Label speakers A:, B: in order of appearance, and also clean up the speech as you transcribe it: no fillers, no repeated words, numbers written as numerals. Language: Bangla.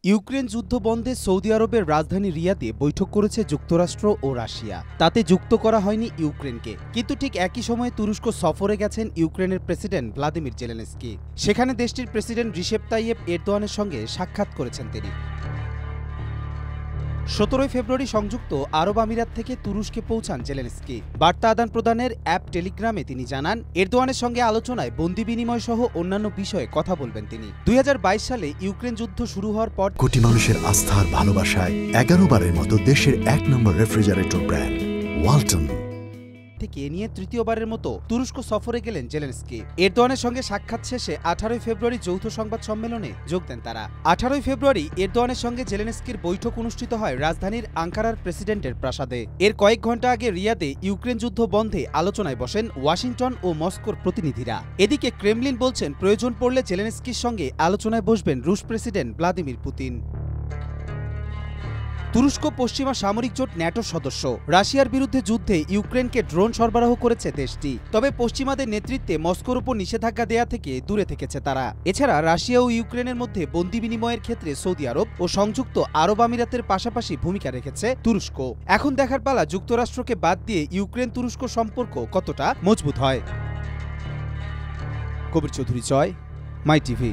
A: ইউক্রেন যুদ্ধ বন্ধে সৌদি আরবের রাজধানী রিয়াদে বৈঠক করেছে যুক্তরাষ্ট্র ও রাশিয়া। তাতে যুক্ত করা হয়নি ইউক্রেনকে, কিন্তু ঠিক একই সময়ে তুরস্ক সফরে গেছেন ইউক্রেনের প্রেসিডেন্ট ভ্লাদিমির জেলেনস্কি। সেখানে দেশটির প্রেসিডেন্ট রিসেপ তাইয়েপ এরদোয়ানের সঙ্গে সাক্ষাৎ করেছেন তিনি। 17 ফেব্রুয়ারি সংযুক্ত আরব আমিরাত থেকে তুরস্কে পৌঁছান জেলেনস্কি। বার্তা আদান প্রদানের অ্যাপ টেলিগ্রামে তিনি জানান, এরদোয়ানের সঙ্গে আলোচনায় বন্দি বিনিময় সহ অন্যান্য বিষয়ে কথা বলবেন তিনি। 2022 সালে ইউক্রেন যুদ্ধ শুরু হওয়ার পর
B: কোটি মানুষের আস্থার ভালোবাসায় 11 বারের মতো দেশের 1 নম্বর রেফ্রিজারেটর ব্র্যান্ড ওয়ালটন
A: থেকে এ নিয়ে তৃতীয়বারের মতো তুরস্ক সফরে গেলেন জেলেনস্কি। এরদোয়ানের সঙ্গে সাক্ষাৎ শেষে 18 ফেব্রুয়ারি যৌথ সংবাদ সম্মেলনে যোগ দেন তারা। 18 ফেব্রুয়ারি এরদোয়ানের সঙ্গে জেলেনস্কির বৈঠক অনুষ্ঠিত হয় রাজধানীর আঙ্কারার প্রেসিডেন্টের প্রাসাদে। এর কয়েক ঘণ্টা আগে রিয়াদে ইউক্রেন যুদ্ধ বন্ধে আলোচনায় বসেন ওয়াশিংটন ও মস্কোর প্রতিনিধিরা। এদিকে ক্রেমলিন বলছেন, প্রয়োজন পড়লে জেলেনস্কির সঙ্গে আলোচনায় বসবেন রুশ প্রেসিডেন্ট ভ্লাদিমির পুতিন। তুরস্ক পশ্চিমা সামরিক জোট ন্যাটোর সদস্য। রাশিয়ার বিরুদ্ধে যুদ্ধে ইউক্রেনকে ড্রোন সরবরাহ করেছে দেশটি। তবে পশ্চিমাদের নেতৃত্বে মস্কোর উপর নিষেধাজ্ঞা দেয়া থেকে দূরে থেকেছে তারা। এছাড়া রাশিয়া ও ইউক্রেনের মধ্যে বন্দি বিনিময়ের ক্ষেত্রে সৌদি আরব ও সংযুক্ত আরব আমিরাতের পাশাপাশি ভূমিকা রেখেছে তুরস্ক। এখন দেখার পালা যুক্তরাষ্ট্রকে বাদ দিয়ে ইউক্রেন তুরস্ক সম্পর্ক কতটা মজবুত হয়। কবির চৌধুরী জয়, মাই টিভি।